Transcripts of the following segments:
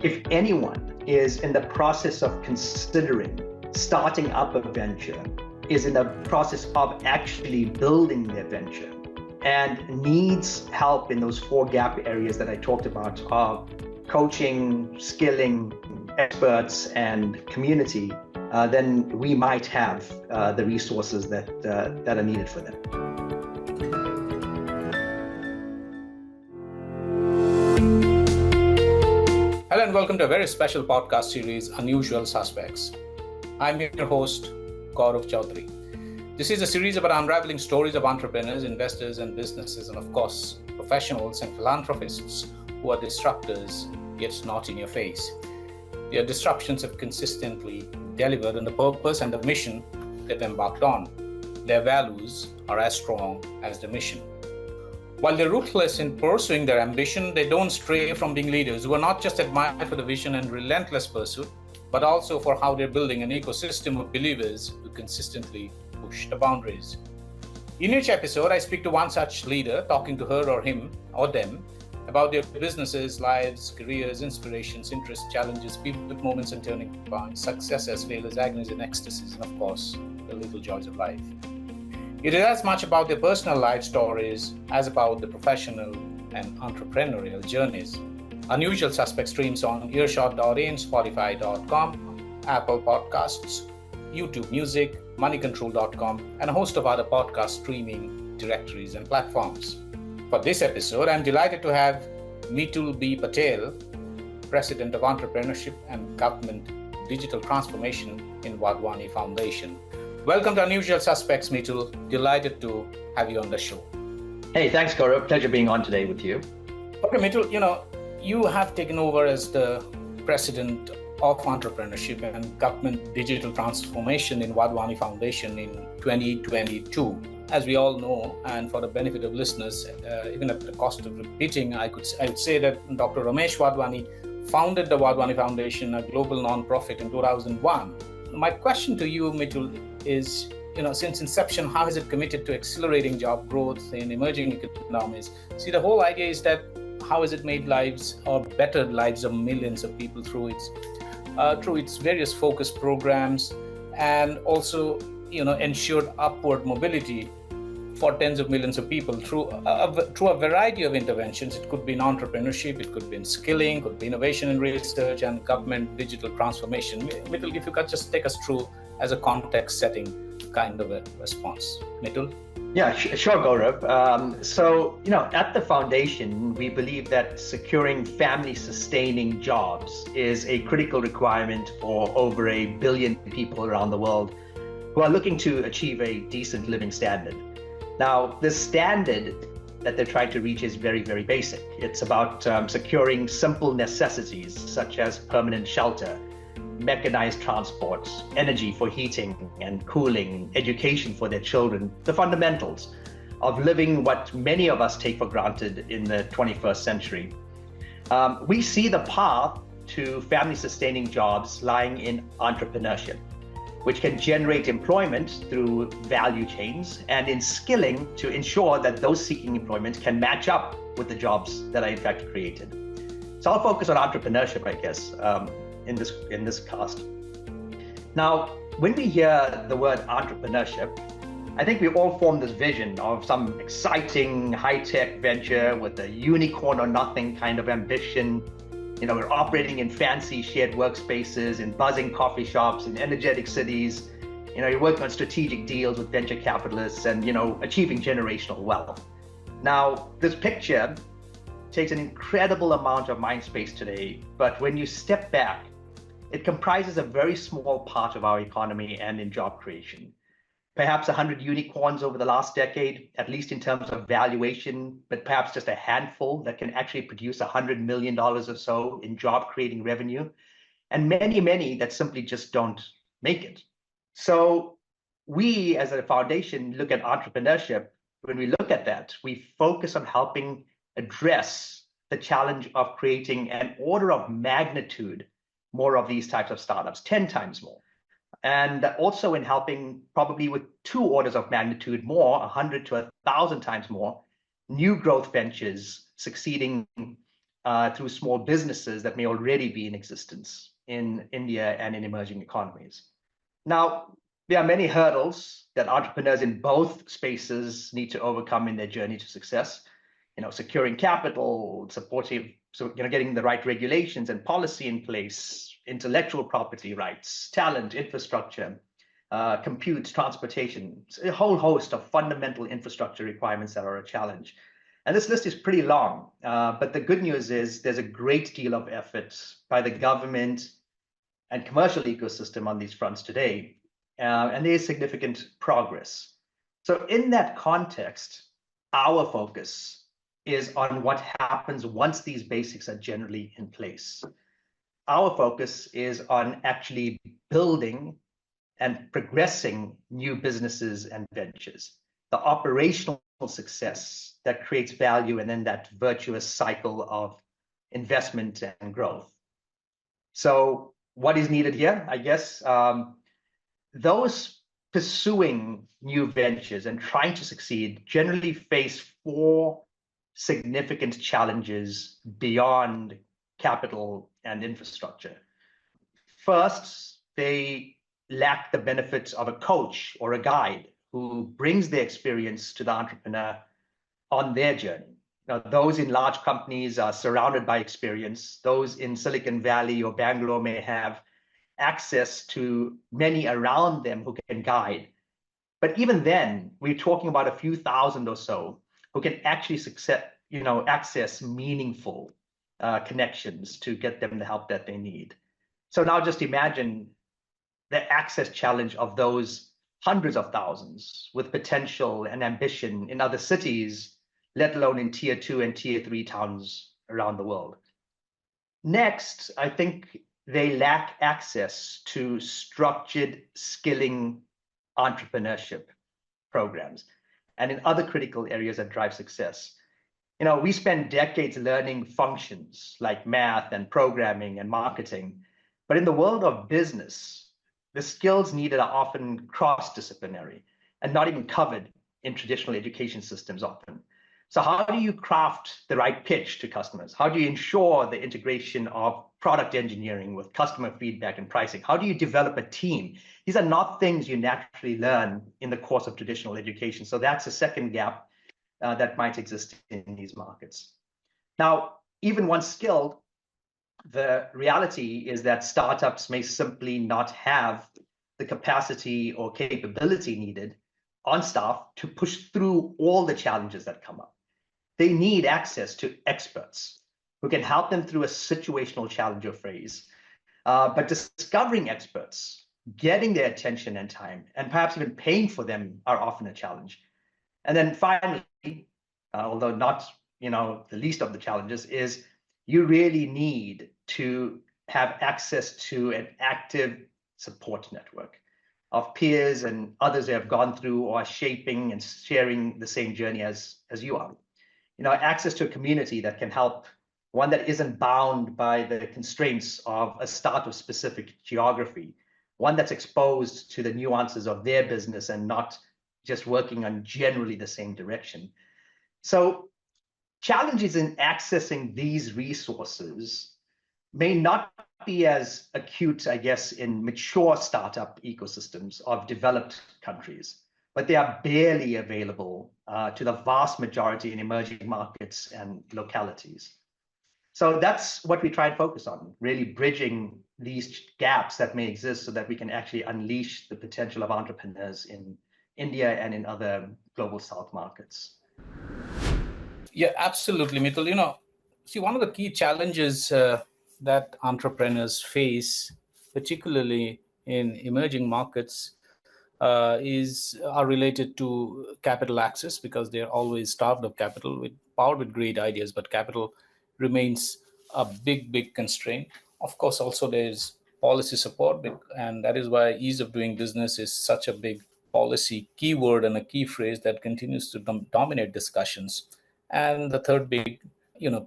If anyone is in the process of considering starting up a venture, is in the process of actually building their venture, and needs help in those 4 gap areas that I talked about of coaching, skilling, experts, and community, then we might have the resources that are needed for them. Hello and welcome to a very special podcast series, Unusual Suspects. I'm your host, Gaurav Chaudhary. This is a series about unraveling stories of entrepreneurs, investors, and businesses, and of course, professionals and philanthropists who are disruptors, yet not in your face. Their disruptions have consistently delivered on the purpose and the mission they've embarked on. Their values are as strong as the mission. While they're ruthless in pursuing their ambition, they don't stray from being leaders who are not just admired for the vision and relentless pursuit, but also for how they're building an ecosystem of believers who consistently push the boundaries. In each episode, I speak to one such leader, talking to her or him or them about their businesses, lives, careers, inspirations, interests, challenges, pivot moments and turning points, successes, failures, agonies and ecstasies, and of course, the little joys of life. It is as much about their personal life stories as about the professional and entrepreneurial journeys. Unusual Suspect streams on Earshot.in, Spotify.com, Apple Podcasts, YouTube Music, MoneyControl.com, and a host of other podcast streaming directories and platforms. For this episode, I'm delighted to have Meetul B Patel, President of Entrepreneurship and Government Digital Transformation in Wadhwani Foundation. Welcome to Unusual Suspects, Meetul. Delighted to have you on the show. Hey, thanks, Gaurav. Pleasure being on today with you. Okay, Meetul, you have taken over as the President of Entrepreneurship and Government Digital Transformation in Wadhwani Foundation in 2022. As we all know, and for the benefit of listeners, even at the cost of repeating, I would say that Dr. Ramesh Wadhwani founded the Wadhwani Foundation, a global nonprofit, in 2001. My question to you, Meetul, is, since inception, how has it committed to accelerating job growth in emerging economies? See, the whole idea is that how has it made lives or bettered lives of millions of people through its various focus programs, and also, ensured upward mobility for tens of millions of people through a variety of interventions. It could be in entrepreneurship, it could be in skilling, it could be innovation and research, and government digital transformation. Meetul, if you could just take us through as a context setting kind of a response. Meetul? Yeah, sure, Gaurav. So, at the foundation, we believe that securing family-sustaining jobs is a critical requirement for over 1 billion people around the world who are looking to achieve a decent living standard. Now, the standard that they're trying to reach is very, very basic. It's about securing simple necessities such as permanent shelter, mechanized transport, energy for heating and cooling, education for their children, the fundamentals of living what many of us take for granted in the 21st century. We see the path to family-sustaining jobs lying in entrepreneurship, which can generate employment through value chains, and in skilling to ensure that those seeking employment can match up with the jobs that are in fact created. So I'll focus on entrepreneurship, I guess, in this cast. Now, when we hear the word entrepreneurship, I think we all form this vision of some exciting high-tech venture with a unicorn or nothing kind of ambition. We're operating in fancy shared workspaces, in buzzing coffee shops, in energetic cities. You're working on strategic deals with venture capitalists and, achieving generational wealth. Now, this picture takes an incredible amount of mind space today, but when you step back, it comprises a very small part of our economy and in job creation. Perhaps 100 unicorns over the last decade, at least in terms of valuation, but perhaps just a handful that can actually produce $100 million or so in job creating revenue, and many, many that simply just don't make it. So we as a foundation look at entrepreneurship. When we look at that, we focus on helping address the challenge of creating an order of magnitude more of these types of startups, 10 times more. And also in helping probably with 2 orders of magnitude more, 100 to 1,000 times more, new growth ventures succeeding through small businesses that may already be in existence in India and in emerging economies. Now, there are many hurdles that entrepreneurs in both spaces need to overcome in their journey to success. Securing capital, getting the right regulations and policy in place, intellectual property rights, talent, infrastructure, compute, transportation, a whole host of fundamental infrastructure requirements that are a challenge. And this list is pretty long, but the good news is there's a great deal of effort by the government and commercial ecosystem on these fronts today, and there is significant progress. So in that context, our focus is on what happens once these basics are generally in place. Our focus is on actually building and progressing new businesses and ventures, the operational success that creates value, and then that virtuous cycle of investment and growth. So what is needed here? I guess those pursuing new ventures and trying to succeed generally face four significant challenges beyond capital and infrastructure. First, they lack the benefits of a coach or a guide who brings their experience to the entrepreneur on their journey. Now, those in large companies are surrounded by experience. Those in Silicon Valley or Bangalore may have access to many around them who can guide. But even then, we're talking about a few thousand or so who can actually access meaningful connections to get them the help that they need. So now just imagine the access challenge of those hundreds of thousands with potential and ambition in other cities, let alone in tier 2 and tier 3 towns around the world. Next, I think they lack access to structured skilling entrepreneurship programs and in other critical areas that drive success. We spend decades learning functions like math and programming and marketing, but in the world of business, the skills needed are often cross-disciplinary and not even covered in traditional education systems often. So how do you craft the right pitch to customers? How do you ensure the integration of product engineering with customer feedback and pricing? How do you develop a team? These are not things you naturally learn in the course of traditional education. So that's a second gap that might exist in these markets. Now, even once skilled, the reality is that startups may simply not have the capacity or capability needed on staff to push through all the challenges that come up. They need access to experts who can help them through a situational challenge or phase. But discovering experts, getting their attention and time, and perhaps even paying for them are often a challenge. And then finally, although not the least of the challenges, is you really need to have access to an active support network of peers and others who have gone through or are shaping and sharing the same journey as you are. Access to a community that can help, one that isn't bound by the constraints of a startup-specific geography, one that's exposed to the nuances of their business and not just working on generally the same direction. So challenges in accessing these resources may not be as acute, I guess, in mature startup ecosystems of developed countries, but they are barely available to the vast majority in emerging markets and localities. So that's what we try and focus on, really bridging these gaps that may exist so that we can actually unleash the potential of entrepreneurs in India and in other global South markets. Yeah, absolutely, Meetul. See, one of the key challenges that entrepreneurs face, particularly in emerging markets, are related to capital access, because they're always starved of capital, powered with great ideas, but capital remains a big constraint. Of course, also there's policy support, and that is why ease of doing business is such a big policy keyword and a key phrase that continues to dominate discussions. And the third big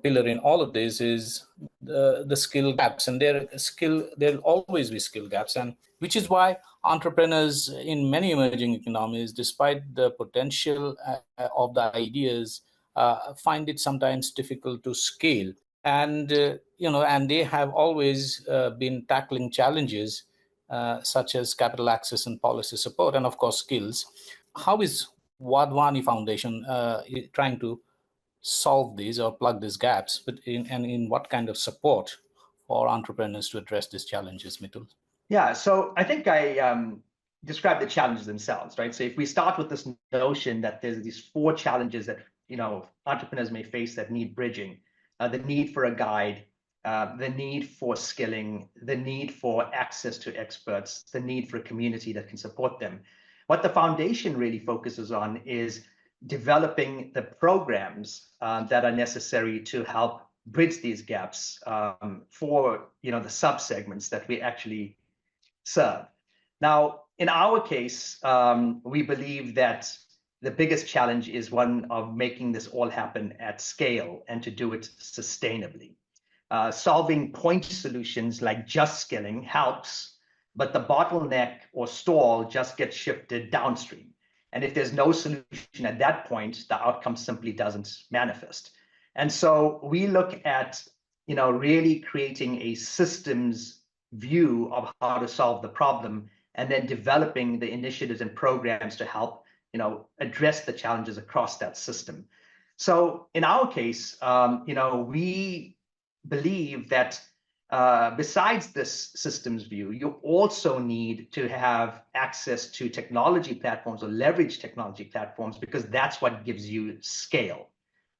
pillar in all of this is the skill gaps, and there'll always be skill gaps, and which is why entrepreneurs in many emerging economies, despite the potential of the ideas, find it sometimes difficult to scale. And and they have always been tackling challenges such as capital access and policy support, and of course skills. How is Wadhwani Foundation trying to solve these or plug these gaps, but in what kind of support for entrepreneurs to address these challenges, Mitul? Yeah, so I think I described the challenges themselves, right? So if we start with this notion that there's these four challenges that entrepreneurs may face that need bridging, the need for a guide, the need for skilling, the need for access to experts, the need for a community that can support them. What the foundation really focuses on is developing the programs that are necessary to help bridge these gaps for the sub-segments that we actually serve. Now, in our case, we believe that the biggest challenge is one of making this all happen at scale and to do it sustainably. Solving point solutions like just skilling helps, but the bottleneck or stall just gets shifted downstream. And if there's no solution at that point, the outcome simply doesn't manifest. And so we look at really creating a systems view of how to solve the problem, and then developing the initiatives and programs to help address the challenges across that system. So in our case, we believe that besides this systems view, you also need to have access to technology platforms or leverage technology platforms, because that's what gives you scale.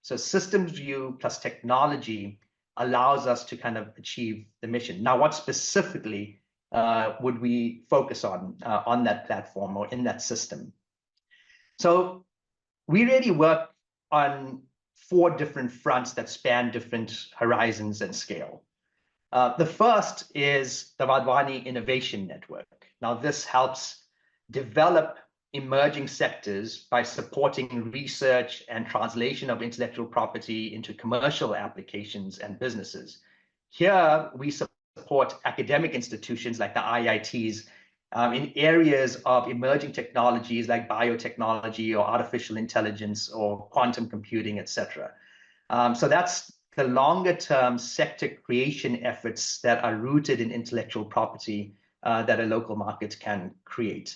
So systems view plus technology allows us to kind of achieve the mission. Now, what specifically would we focus on that platform or in that system? So we really work on four different fronts that span different horizons and scale. The first is the Wadhwani Innovation Network. Now, this helps develop emerging sectors by supporting research and translation of intellectual property into commercial applications and businesses. Here, we support academic institutions like the IITs in areas of emerging technologies like biotechnology or artificial intelligence or quantum computing, etc. So that's the longer term sector creation efforts that are rooted in intellectual property that a local market can create.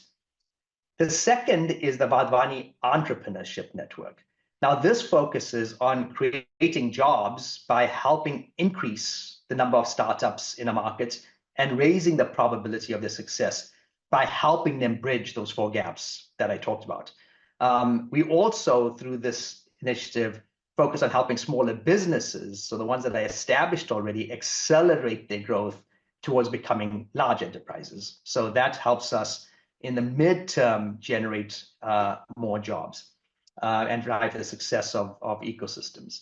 The second is the Wadhwani Entrepreneurship Network. Now, this focuses on creating jobs by helping increase the number of startups in a market and raising the probability of their success by helping them bridge those four gaps that I talked about. We also, through this initiative, focus on helping smaller businesses, so the ones that are established already, accelerate their growth towards becoming large enterprises. So that helps us in the midterm generate more jobs and drive the success of ecosystems.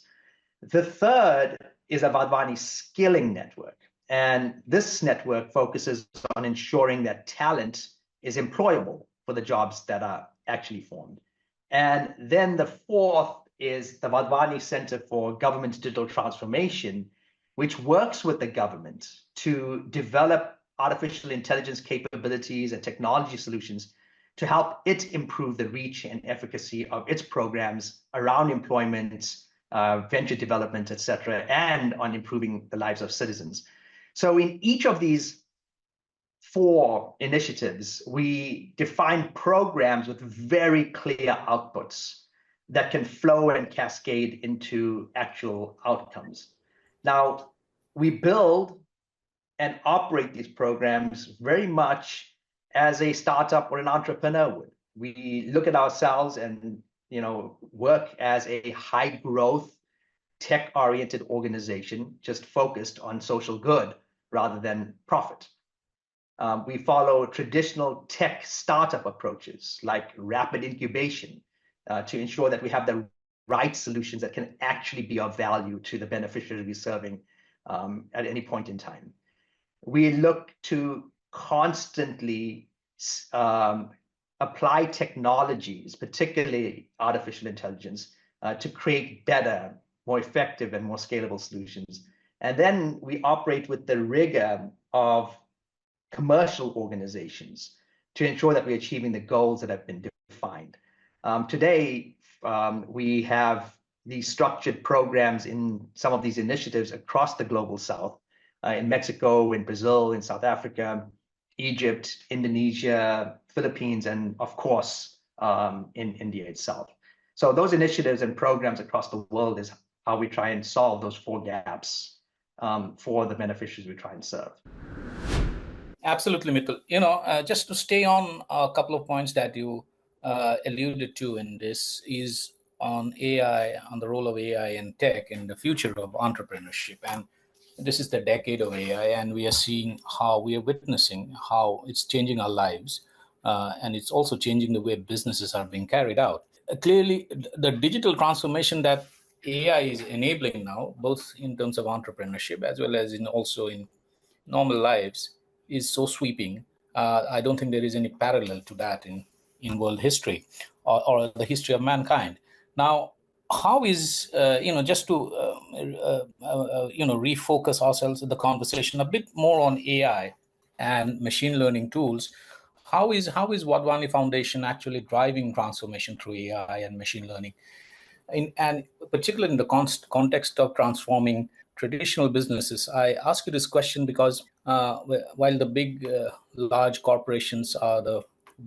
The third is a Wadhwani Skilling Network. And this network focuses on ensuring that talent is employable for the jobs that are actually formed. And then the fourth is the Wadhwani Center for Government Digital Transformation, which works with the government to develop artificial intelligence capabilities and technology solutions to help it improve the reach and efficacy of its programs around employment, venture development, etc., and on improving the lives of citizens. So in each of these four initiatives, we define programs with very clear outputs that can flow and cascade into actual outcomes. Now, we build and operate these programs very much as a startup or an entrepreneur would. We look at ourselves and work as a high growth, tech-oriented organization, just focused on social good rather than profit. We follow traditional tech startup approaches like rapid incubation to ensure that we have the right solutions that can actually be of value to the beneficiaries we're serving at any point in time. We look to constantly apply technologies, particularly artificial intelligence, to create better, more effective, and more scalable solutions. And then we operate with the rigor of commercial organizations to ensure that we're achieving the goals that have been defined. Today, we have these structured programs in some of these initiatives across the global south, in Mexico, in Brazil, in South Africa, Egypt, Indonesia, Philippines, and of course, in India itself. So those initiatives and programs across the world is how we try and solve those four gaps for the beneficiaries we try and serve. Absolutely, Meetul. Just to stay on a couple of points that you alluded to in this is on AI, on the role of AI and tech in the future of entrepreneurship. And this is the decade of AI, and we are witnessing how it's changing our lives, and it's also changing the way businesses are being carried out. Clearly, the digital transformation that AI is enabling now, both in terms of entrepreneurship as well as also in normal lives, is so sweeping. I don't think there is any parallel to that in world history or the history of mankind. Now, how is just to refocus ourselves in the conversation a bit more on AI and machine learning tools? How is Wadhwani Foundation actually driving transformation through AI and machine learning? And particularly in the context of transforming traditional businesses, I ask you this question because while the big, large corporations are the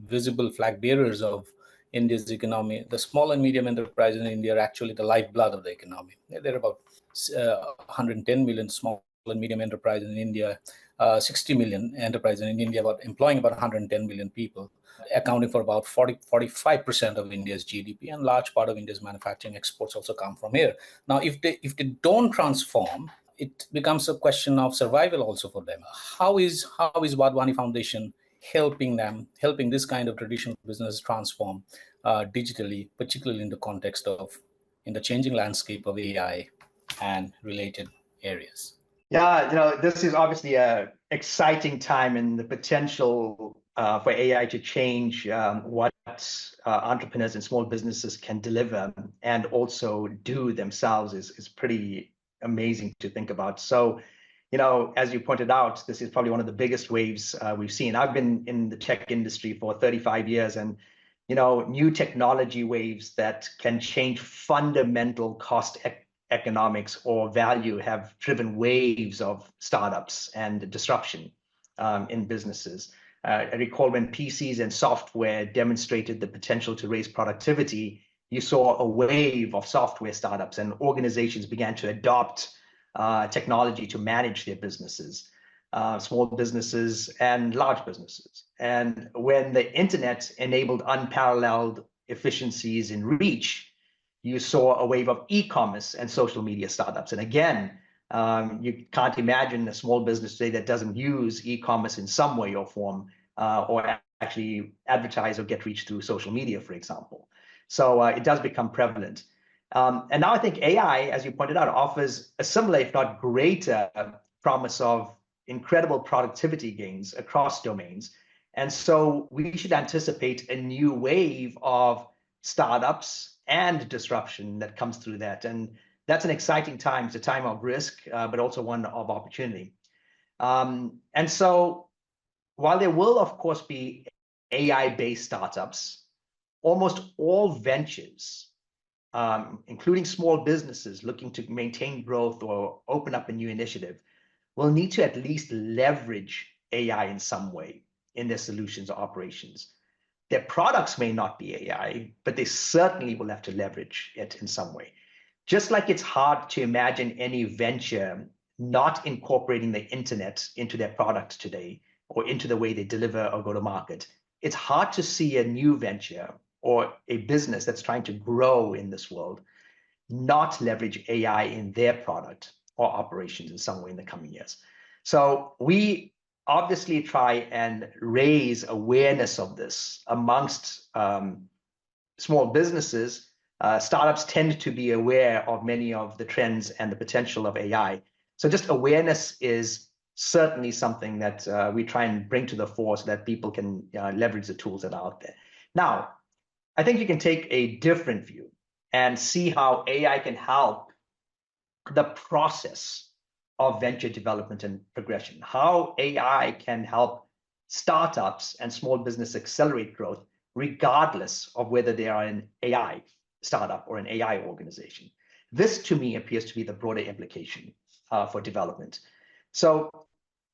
visible flag bearers of India's economy, the small and medium enterprises in India are actually the lifeblood of the economy. There are about 110 million small and medium enterprises in India, 60 million enterprises in India, employing about 110 million people, accounting for about 45% of India's GDP, and large part of India's manufacturing exports also come from here. Now, if they don't transform, it becomes a question of survival also for them. How is Wadhwani Foundation helping this kind of traditional business transform digitally, particularly in the context of in the changing landscape of AI and related areas? Yeah, this is obviously an exciting time, and the potential for AI to change what entrepreneurs and small businesses can deliver and also do themselves is pretty amazing to think about. So, as you pointed out, this is probably one of the biggest waves we've seen. I've been in the tech industry for 35 years, and new technology waves that can change fundamental cost economics or value have driven waves of startups and disruption in businesses. I recall when PCs and software demonstrated the potential to raise productivity, you saw a wave of software startups, and organizations began to adopt technology to manage their businesses, small businesses and large businesses. And when the internet enabled unparalleled efficiencies in reach, you saw a wave of e-commerce and social media startups. And again, you can't imagine a small business today that doesn't use e-commerce in some way or form, or actually advertise or get reach through social media, for example. So it does become prevalent. And now I think AI, as you pointed out, offers a similar, if not greater, promise of incredible productivity gains across domains. And so we should anticipate a new wave of startups and disruption that comes through that. And that's an exciting time. It's a time of risk, but also one of opportunity. And so while there will, of course, be AI-based startups, almost all ventures, including small businesses looking to maintain growth or open up a new initiative, will need to at least leverage AI in some way in their solutions or operations. Their products may not be AI, but they certainly will have to leverage it in some way. Just like it's hard to imagine any venture not incorporating the internet into their product today or into the way they deliver or go to market, it's hard to see a new venture or a business that's trying to grow in this world not leverage AI in their product or operations in some way in the coming years. So we obviously try and raise awareness of this amongst small businesses. Startups tend to be aware of many of the trends and the potential of AI. So just awareness is certainly something that we try and bring to the fore so that people can leverage the tools that are out there. Now, I think you can take a different view and see how AI can help the process of venture development and progression, how AI can help startups and small business accelerate growth, regardless of whether they are an AI startup or an AI organization. This, to me, appears to be the broader implication for development. So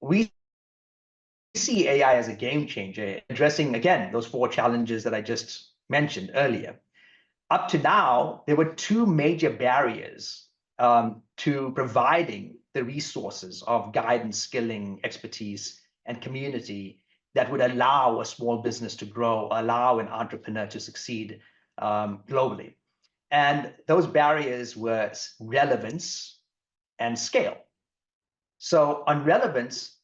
we see AI as a game changer, addressing, again, those four challenges that I just mentioned earlier. Up to now, there were two major barriers to providing the resources of guidance, skilling, expertise, and community that would allow a small business to grow, allow an entrepreneur to succeed globally. And those barriers were relevance and scale. So on relevance,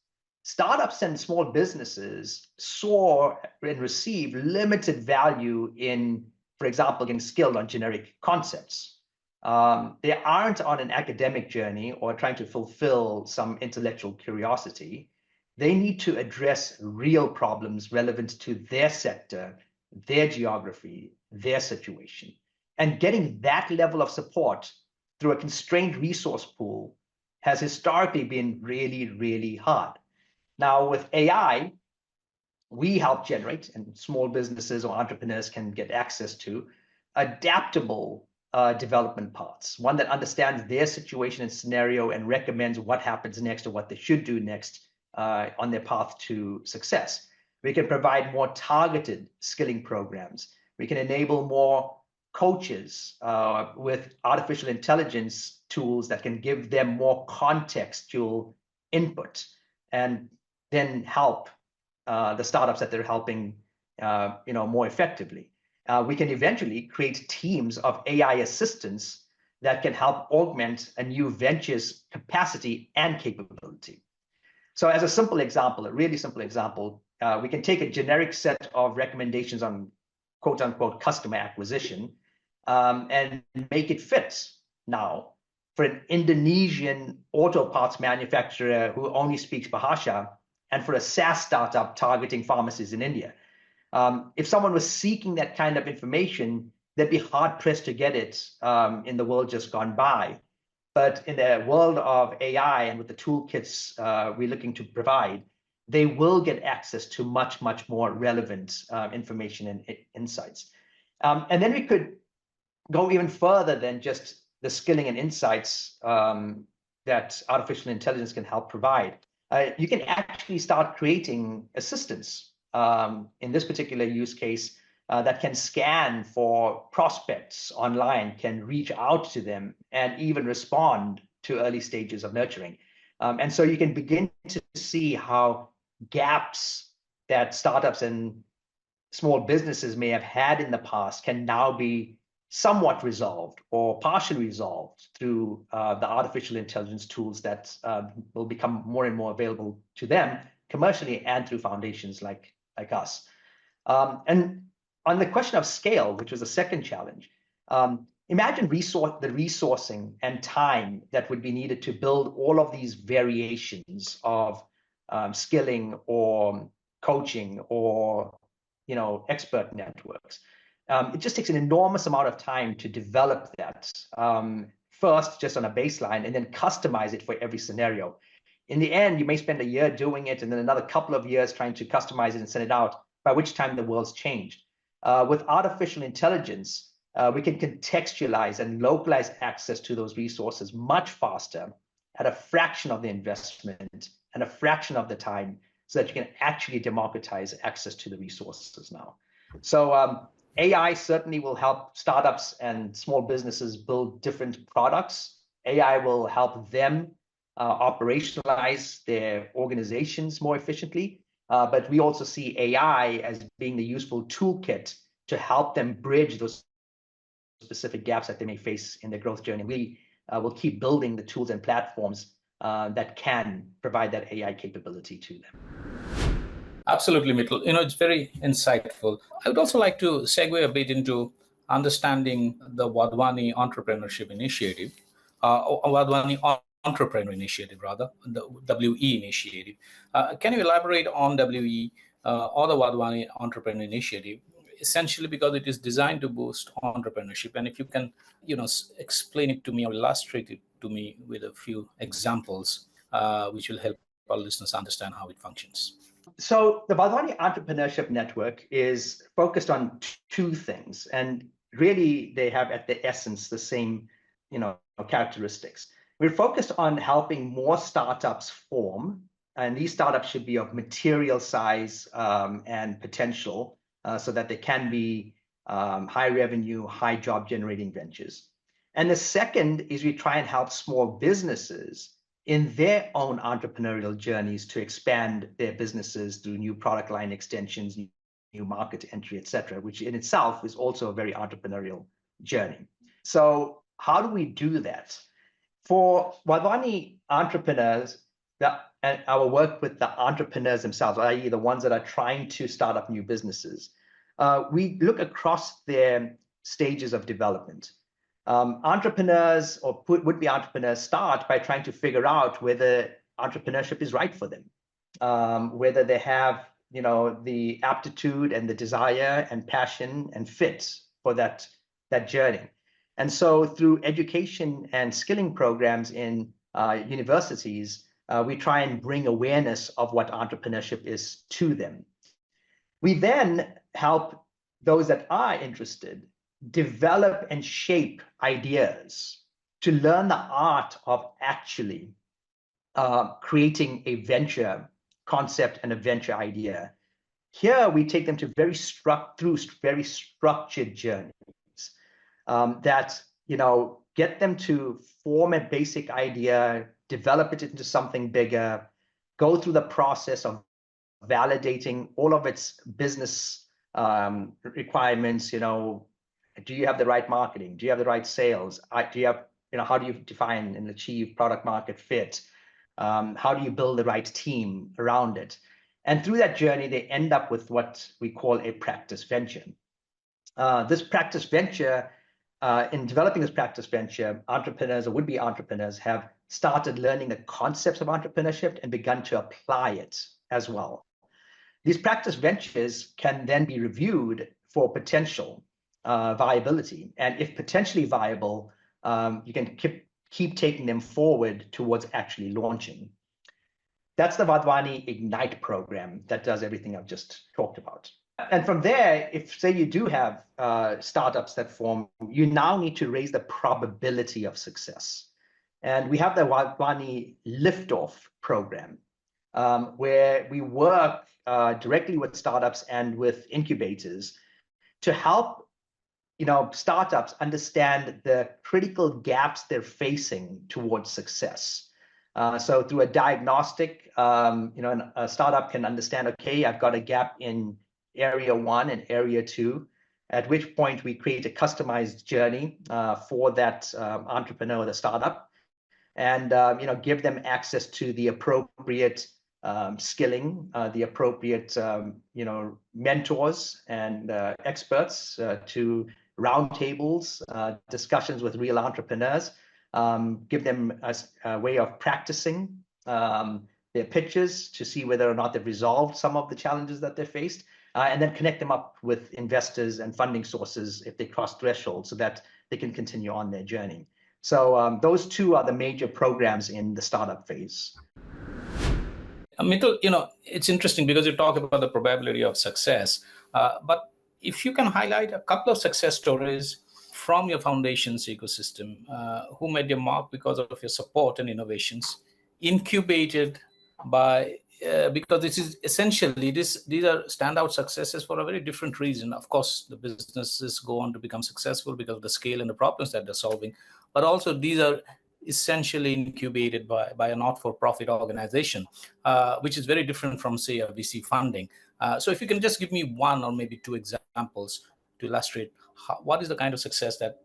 startups and small businesses saw and received limited value in, for example, getting skilled on generic concepts. They aren't on an academic journey or trying to fulfill some intellectual curiosity. They need to address real problems relevant to their sector, their geography, their situation. And getting that level of support through a constrained resource pool has historically been really, really hard. Now, with AI, we help generate, and small businesses or entrepreneurs can get access to, adaptable development paths, one that understands their situation and scenario and recommends what happens next or what they should do next on their path to success. We can provide more targeted skilling programs. We can enable more coaches with artificial intelligence tools that can give them more contextual input and then help the startups that they're helping more effectively. We can eventually create teams of AI assistants that can help augment a new venture's capacity and capability. So as a simple example, a really simple example, we can take a generic set of recommendations on quote unquote customer acquisition and make it fit now for an Indonesian auto parts manufacturer who only speaks Bahasa, and for a SaaS startup targeting pharmacies in India. If someone was seeking that kind of information, they'd be hard pressed to get it in the world just gone by. But in the world of AI and with the toolkits we're looking to provide, they will get access to much, much more relevant information and insights. And then we could go even further than just the skilling and insights that artificial intelligence can help provide. You can actually start creating assistants in this particular use case that can scan for prospects online, can reach out to them, and even respond to early stages of nurturing. And so you can begin to see how gaps that startups and small businesses may have had in the past can now be somewhat resolved or partially resolved through the artificial intelligence tools that will become more and more available to them commercially and through foundations like us. And on the question of scale, which was the second challenge, imagine the resourcing and time that would be needed to build all of these variations of skilling or coaching or expert networks. It just takes an enormous amount of time to develop that, first just on a baseline and then customize it for every scenario. In the end, you may spend a year doing it and then another couple of years trying to customize it and send it out, by which time the world's changed. With artificial intelligence, we can contextualize and localize access to those resources much faster at a fraction of the investment and a fraction of the time, so that you can actually democratize access to the resources now. So AI certainly will help startups and small businesses build different products. AI will help them operationalize their organizations more efficiently. But we also see AI as being the useful toolkit to help them bridge those specific gaps that they may face in their growth journey. We will keep building the tools and platforms that can provide that AI capability to them. Absolutely, Meetul. It's very insightful. I would also like to segue a bit into understanding the Wadhwani Entrepreneurship Initiative, Wadhwani Entrepreneur Initiative, rather, the WE Initiative. Can you elaborate on WE or the Wadhwani Entrepreneur Initiative, essentially because it is designed to boost entrepreneurship? And if you can, explain it to me or illustrate it to me with a few examples, which will help our listeners understand how it functions. So the Wadhwani Entrepreneurship Network is focused on two things, and really they have at the essence the same characteristics. We're focused on helping more startups form, and these startups should be of material size and potential so that they can be high revenue, high job generating ventures. And the second is we try and help small businesses in their own entrepreneurial journeys to expand their businesses through new product line extensions, new market entry, et cetera, which in itself is also a very entrepreneurial journey. So how do we do that? For Wadhwani entrepreneurs, and our work with the entrepreneurs themselves, i.e. the ones that are trying to start up new businesses, we look across their stages of development. Entrepreneurs or would-be entrepreneurs start by trying to figure out whether entrepreneurship is right for them, whether they have the aptitude and the desire and passion and fit for that journey. And so through education and skilling programs in universities, we try and bring awareness of what entrepreneurship is to them. We then help those that are interested develop and shape ideas to learn the art of actually creating a venture concept and a venture idea. Here we take them to very structured journeys that get them to form a basic idea, develop it into something bigger, go through the process of validating all of its business requirements. Do you have the right marketing? Do you have the right sales? Do you have, how do you define and achieve product market fit? How do you build the right team around it? And through that journey, they end up with what we call a practice venture. This practice venture, in developing this practice venture, entrepreneurs or would-be entrepreneurs have started learning the concepts of entrepreneurship and begun to apply it as well. These practice ventures can then be reviewed for potential viability. And if potentially viable, you can keep taking them forward towards actually launching. That's the Wadhwani Ignite program that does everything I've just talked about. And from there, if say you do have startups that form, you now need to raise the probability of success. And we have the Wadhwani Liftoff program, where we work directly with startups and with incubators to help startups understand the critical gaps they're facing towards success. So through a diagnostic, a startup can understand, okay, I've got a gap in area 1 and area 2, at which point we create a customized journey for that entrepreneur or the startup, and give them access to the appropriate skilling, the appropriate mentors and experts to roundtables, discussions with real entrepreneurs, give them a way of practicing their pitches to see whether or not they've resolved some of the challenges that they faced, and then connect them up with investors and funding sources if they cross thresholds so that they can continue on their journey. So those two are the major programs in the startup phase. Meetul, it's interesting because you talk about the probability of success, but if you can highlight a couple of success stories from your foundation's ecosystem, who made their mark because of your support and innovations, incubated by, because this is essentially, these are standout successes for a very different reason. Of course, the businesses go on to become successful because of the scale and the problems that they're solving, but also these are essentially incubated by a not-for-profit organization, which is very different from, say, a VC funding. So if you can just give me one or maybe two examples to illustrate what is the kind of success that,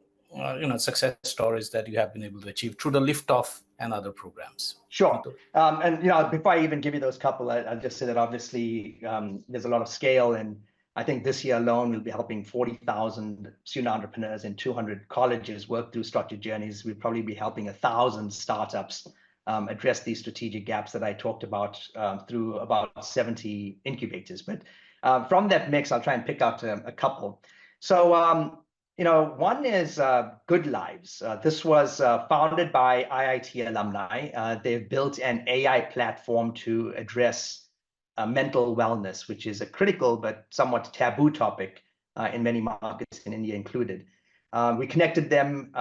success stories that you have been able to achieve through the Liftoff and other programs. Sure. And before I even give you those couple, I'll just say that obviously there's a lot of scale, and I think this year alone we'll be helping 40,000 student entrepreneurs in 200 colleges work through structured journeys. We'll probably be helping 1,000 startups address these strategic gaps that I talked about through about 70 incubators. But from that mix, I'll try and pick out a couple. So, one is Good Lives. This was founded by IIT alumni. They've built an AI platform to address mental wellness, which is a critical but somewhat taboo topic in many markets, in India included. We connected them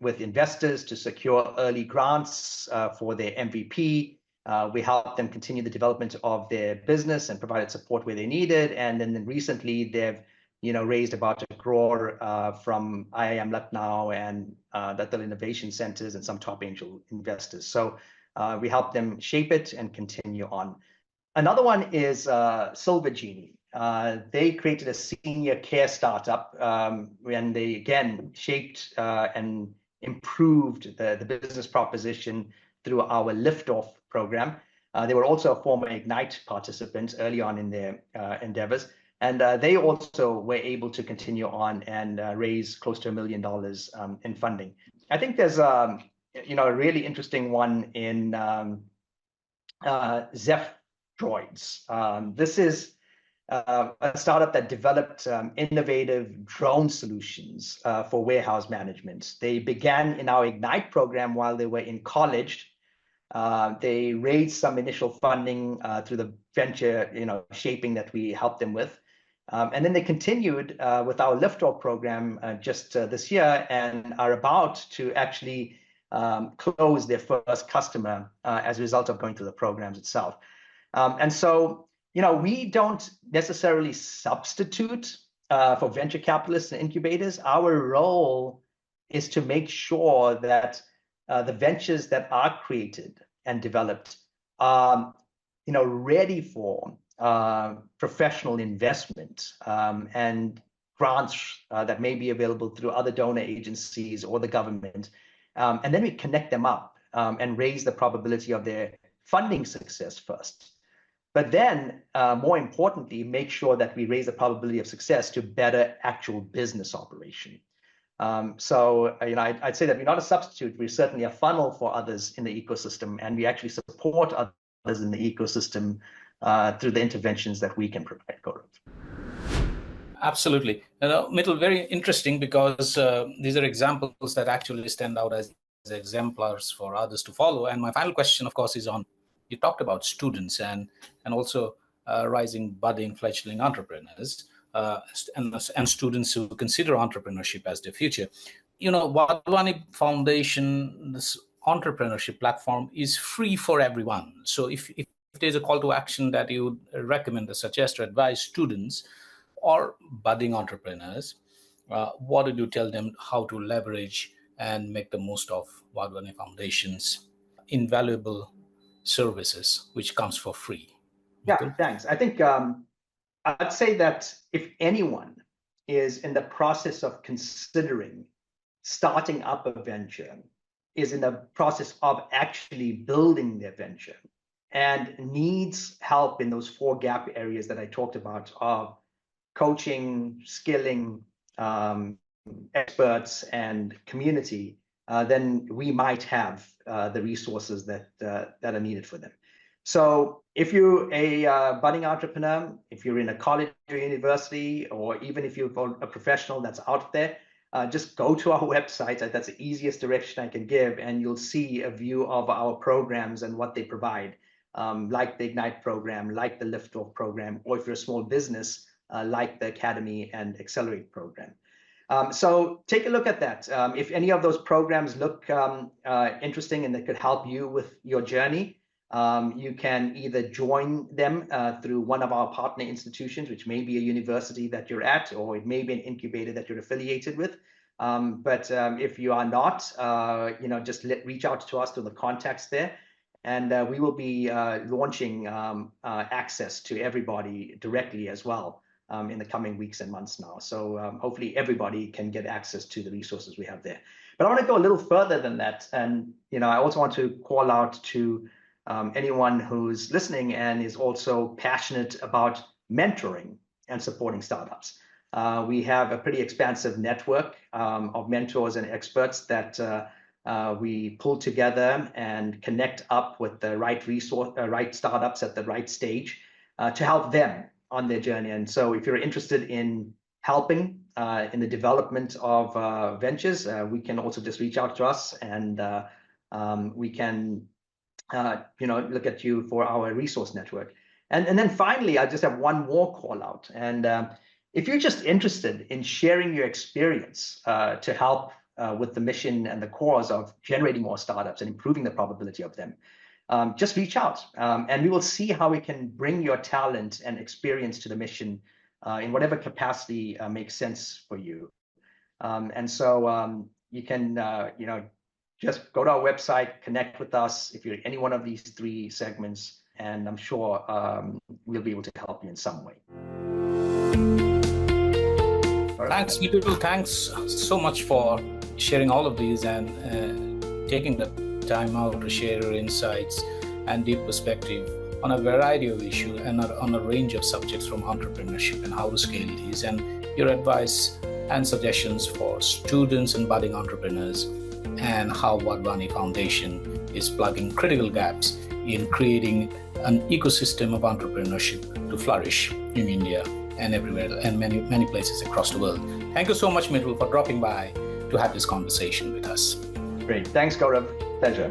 with investors to secure early grants for their MVP. We helped them continue the development of their business and provided support where they needed. And then recently, they've raised about 1 crore from IIM Lucknow and the innovation centers and some top angel investors. So we helped them shape it and continue on. Another one is Silver Genie. They created a senior care startup when they, again, shaped and improved the business proposition through our Liftoff program. They were also a former Ignite participant early on in their endeavors. And they also were able to continue on and raise close to $1 million in funding. I think there's a really interesting one in Zeph Droids. This is a startup that developed innovative drone solutions for warehouse management. They began in our Ignite program while they were in college. They raised some initial funding through the venture shaping that we helped them with. And then they continued with our Liftoff program just this year and are about to actually close their first customer as a result of going through the programs itself. And so, we don't necessarily substitute for venture capitalists and incubators. Our role is to make sure that the ventures that are created and developed are, ready for professional investment and grants that may be available through other donor agencies or the government. And then we connect them up and raise the probability of their funding success first. But then, more importantly, make sure that we raise the probability of success to better actual business operation. So, I'd say that we're not a substitute. We're certainly a funnel for others in the ecosystem, and we actually support others in the ecosystem through the interventions that we can provide, Gaurav. Absolutely. Meetul, very interesting because these are examples that actually stand out as exemplars for others to follow. And my final question, of course, is on, you talked about students and also rising, budding, fledgling entrepreneurs and students who consider entrepreneurship as their future. Wadhwani Foundation, this entrepreneurship platform is free for everyone. So if there's a call to action that you would recommend or suggest or advise students or budding entrepreneurs, what would you tell them how to leverage and make the most of Wadhwani Foundation's invaluable services, which comes for free? Yeah, thanks. I think I'd say that if anyone is in the process of considering starting up a venture, is in the process of actually building their venture, and needs help in those 4 gap areas that I talked about of coaching, skilling, experts, and community, then we might have the resources that are needed for them. So if you're a budding entrepreneur, if you're in a college or university, or even if you're a professional that's out there, just go to our website. That's the easiest direction I can give, and you'll see a view of our programs and what they provide, like the Ignite program, like the Liftoff program, or if you're a small business, like the Academy and Accelerate program. So take a look at that. If any of those programs look interesting and that could help you with your journey, you can either join them through one of our partner institutions, which may be a university that you're at, or it may be an incubator that you're affiliated with. But if you are not, just reach out to us through the contacts there, and we will be launching access to everybody directly as well in the coming weeks and months now. So hopefully everybody can get access to the resources we have there. But I want to go a little further than that, and I also want to call out to anyone who's listening and is also passionate about mentoring and supporting startups. We have a pretty expansive network of mentors and experts that we pull together and connect up with the right startups at the right stage to help them on their journey. And so if you're interested in helping in the development of ventures, we can also just reach out to us, and we can look at you for our resource network. And then finally, I just have one more call out. And if you're just interested in sharing your experience to help with the mission and the cause of generating more startups and improving the probability of them, just reach out, and we will see how we can bring your talent and experience to the mission in whatever capacity makes sense for you. And so you can, just go to our website, connect with us if you're any one of these three segments, and I'm sure we'll be able to help you in some way. Thanks, Meetul. Thanks so much for sharing all of these and taking the time out to share your insights and deep perspective on a variety of issues and on a range of subjects from entrepreneurship and how to scale these, and your advice and suggestions for students and budding entrepreneurs, and how Wadhwani Foundation is plugging critical gaps in creating an ecosystem of entrepreneurship to flourish in India and everywhere and many places across the world. Thank you so much, Meetul, for dropping by to have this conversation with us. Great. Thanks, Gaurav. Pleasure.